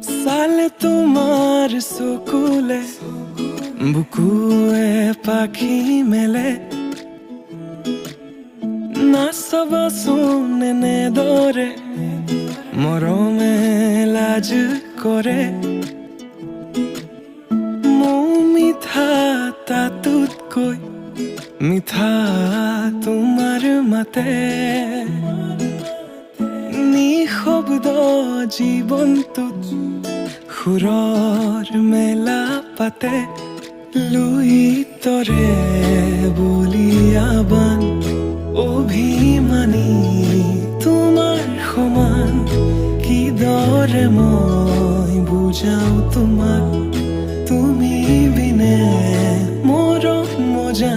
সালে তোমাৰ চকুলে বুকুৱে পাখি মেলে নাচাবাচোন এনেদৰে মৰমে লাজ কৰে মৌ মিঠা তাতোতকৈ মিঠা তোমাৰ মাতে নিঃশব্দ জীৱনটোত সুৰৰ মেলা পাতে লুইতৰে বলিয়াবান অভিমানী তোমাৰ সমান কিদৰে মই বুজাও তোমাক তুমি বিনে মৰম মজা